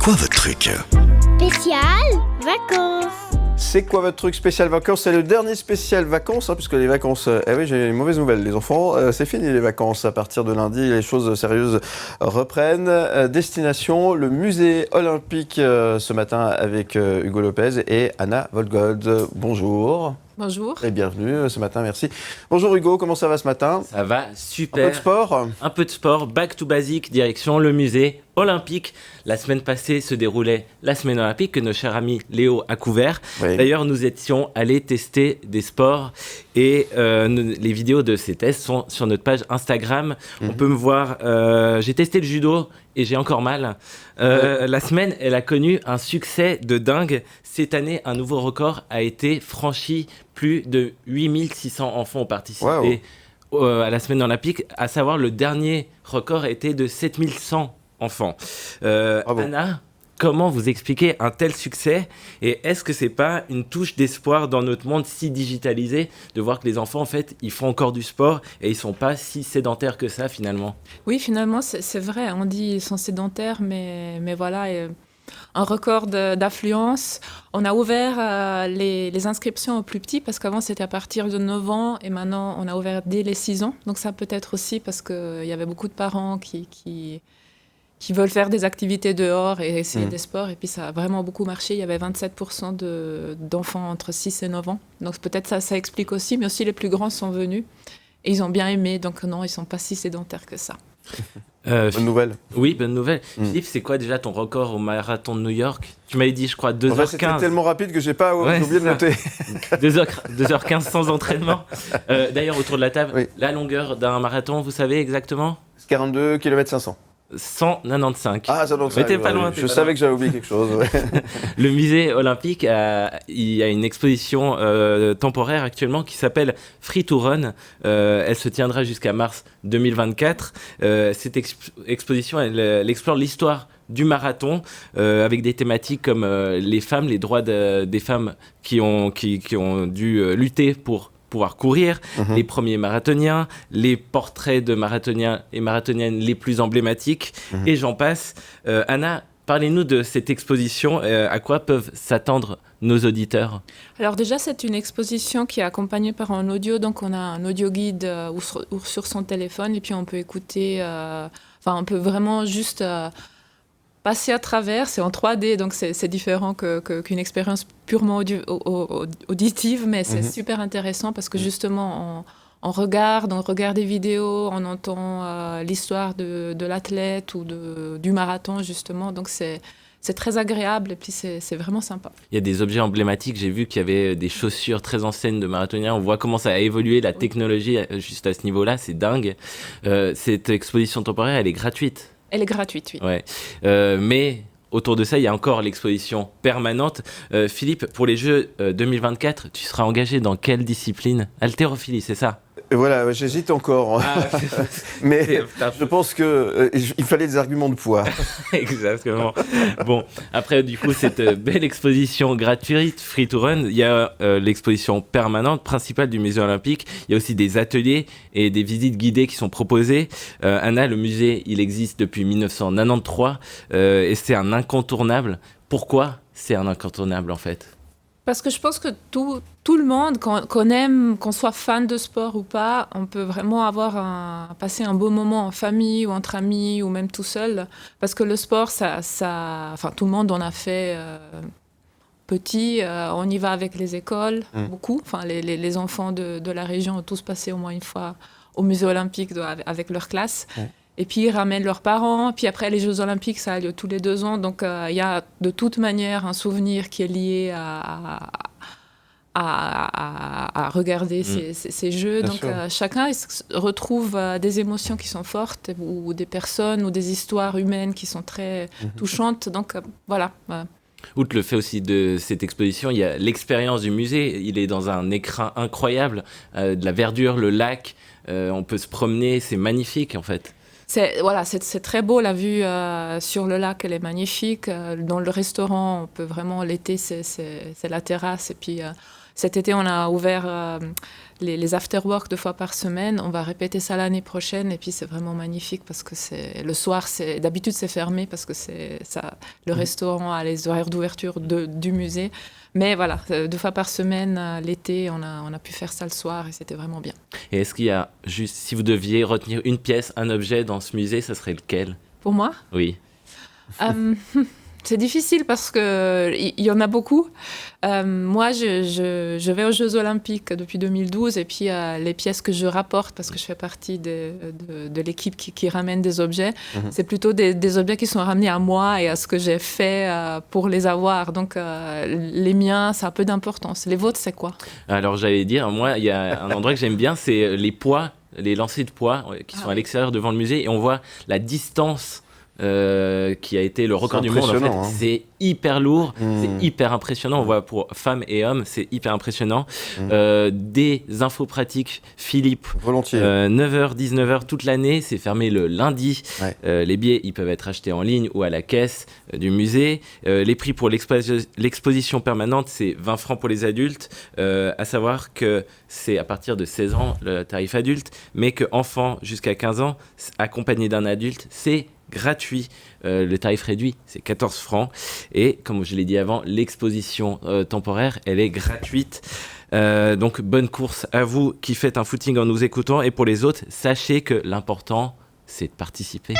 quoi votre truc? Spécial vacances. C'est quoi votre truc spécial vacances? C'est le dernier spécial vacances, puisque les vacances... oui, j'ai une mauvaise nouvelle, les enfants. C'est fini les vacances. À partir de lundi, les choses sérieuses reprennent. Destination, le musée olympique ce matin avec Hugo Lopez et Anna Volgold. Bonjour. Bonjour. Et bienvenue ce matin, merci. Bonjour Hugo, comment ça va ce matin? Ça va, super. Un peu de sport? Un peu de sport, back to basic, direction le musée olympique. La semaine passée se déroulait la semaine olympique que nos chers amis Léo a couvert. Oui. D'ailleurs, nous étions allés tester des sports et les vidéos de ces tests sont sur notre page Instagram. On peut me voir, j'ai testé le judo et j'ai encore mal. La semaine, elle a connu un succès de dingue. Cette année, un nouveau record a été franchi. Plus de 8600 enfants ont participé à la semaine olympique. À savoir, le dernier record était de 7100 enfants. Anna, comment vous expliquez un tel succès? Et est-ce que c'est pas une touche d'espoir dans notre monde si digitalisé de voir que les enfants, en fait, ils font encore du sport et ils sont pas si sédentaires que ça, finalement? Oui, finalement, c'est vrai. On dit qu'ils sont sédentaires, mais voilà, un record d'affluence. On a ouvert les inscriptions aux plus petits parce qu'avant, c'était à partir de 9 ans et maintenant, on a ouvert dès les 6 ans. Donc, ça peut être aussi parce qu'il y avait beaucoup de parents qui veulent faire des activités dehors et essayer des sports. Et puis, ça a vraiment beaucoup marché. Il y avait 27% d'enfants entre 6 et 9 ans. Donc, peut-être ça explique aussi. Mais aussi, les plus grands sont venus et ils ont bien aimé. Donc, non, ils ne sont pas si sédentaires que ça. Bonne nouvelle. Oui, bonne nouvelle. Philippe, c'est quoi déjà ton record au marathon de New York? Tu m'avais dit, je crois, 2h15. En fait, c'était tellement rapide que j'ai oublié de noter. 2h15 sans entraînement. D'ailleurs, autour de la table, Oui. la longueur d'un marathon, vous savez exactement? 42 km 500. 195. Ah, ça donc Mais t'es pas loin. Je savais que j'avais oublié quelque chose. Ouais. Le musée olympique, il y a une exposition temporaire actuellement qui s'appelle Free to Run. Elle se tiendra jusqu'à mars 2024. Cette exposition, elle explore l'histoire du marathon avec des thématiques comme les femmes, les droits des femmes qui ont dû lutter pour pouvoir courir, les premiers marathoniens, les portraits de marathoniens et marathoniennes les plus emblématiques, et j'en passe. Anna, parlez-nous de cette exposition, à quoi peuvent s'attendre nos auditeurs? Alors déjà, c'est une exposition qui est accompagnée par un audio. Donc, on a un audio guide ou sur son téléphone et puis on peut écouter, on peut vraiment juste... passer à travers, c'est en 3D, donc c'est différent qu'une expérience purement auditive, mais c'est super intéressant parce que justement, on regarde des vidéos, on entend l'histoire de l'athlète ou du marathon, justement, donc c'est très agréable et puis c'est vraiment sympa. Il y a des objets emblématiques, j'ai vu qu'il y avait des chaussures très anciennes de marathoniens, on voit comment ça a évolué, la technologie juste à ce niveau-là, c'est dingue. Cette exposition temporaire, elle est gratuite. Elle est gratuite, oui. Ouais. Mais autour de ça, il y a encore l'exposition permanente. Philippe, pour les Jeux 2024, tu seras engagé dans quelle discipline? Haltérophilie, c'est ça? Et voilà, j'hésite encore. Mais je pense qu'il fallait des arguments de poids. Exactement. Bon, après, du coup, cette belle exposition gratuite, Free to Run, il y a l'exposition permanente principale du musée olympique. Il y a aussi des ateliers et des visites guidées qui sont proposées. Anna, le musée, il existe depuis 1993 et c'est un incontournable. Pourquoi c'est un incontournable, en fait? Parce que je pense que tout le monde, qu'on aime, qu'on soit fan de sport ou pas, on peut vraiment passer un beau moment en famille ou entre amis ou même tout seul. Parce que le sport, tout le monde en a fait petit. On y va avec les écoles, beaucoup. Enfin, les enfants de la région ont tous passé au moins une fois au musée olympique avec leur classe. Et puis, ils ramènent leurs parents. Puis après, les Jeux olympiques, ça a lieu tous les 2 ans. Donc, il y a de toute manière un souvenir qui est lié à regarder ces Jeux. Bien donc, sûr. chacun retrouve des émotions qui sont fortes ou des personnes ou des histoires humaines qui sont très touchantes. Donc, voilà. Outre le fait aussi de cette exposition, il y a l'expérience du musée. Il est dans un écrin incroyable, de la verdure, le lac. On peut se promener, c'est magnifique, en fait. C'est très beau, la vue sur le lac, elle est magnifique. Dans le restaurant, on peut vraiment, l'été, c'est la terrasse. Et puis, Cet été, on a ouvert les after-work 2 fois par semaine. On va répéter ça l'année prochaine. Et puis, c'est vraiment magnifique parce que le soir, d'habitude, c'est fermé parce que le restaurant a les horaires d'ouverture du musée. Mais voilà, 2 fois par semaine, l'été, on a pu faire ça le soir et c'était vraiment bien. Et est-ce qu'il y a juste, si vous deviez retenir une pièce, un objet dans ce musée, ça serait lequel? Pour moi? Oui. C'est difficile parce qu'il y en a beaucoup. Moi, je vais aux Jeux Olympiques depuis 2012 et puis les pièces que je rapporte, parce que je fais partie de l'équipe qui ramène des objets, c'est plutôt des objets qui sont ramenés à moi et à ce que j'ai fait pour les avoir. Donc, les miens, ça a peu d'importance. Les vôtres, c'est quoi? Alors, j'allais dire, moi, il y a un endroit que j'aime bien, c'est les poids, les lancers de poids qui sont à l'extérieur devant le musée et on voit la distance qui a été le record du monde. En fait, c'est hyper lourd, c'est hyper impressionnant. On voit pour femmes et hommes, c'est hyper impressionnant. Des infos pratiques, Philippe. Volontiers. 9h, 19h toute l'année, c'est fermé le lundi. Ouais. Les billets, ils peuvent être achetés en ligne ou à la caisse du musée. Les prix pour l'exposition permanente, c'est 20 francs pour les adultes. À savoir que c'est à partir de 16 ans le tarif adulte, mais que enfant jusqu'à 15 ans, accompagné d'un adulte, c'est gratuit. Le tarif réduit, c'est 14 francs. Et comme je l'ai dit avant, l'exposition temporaire, elle est gratuite. Donc, bonne course à vous qui faites un footing en nous écoutant. Et pour les autres, sachez que l'important, c'est de participer.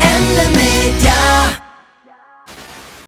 And the media,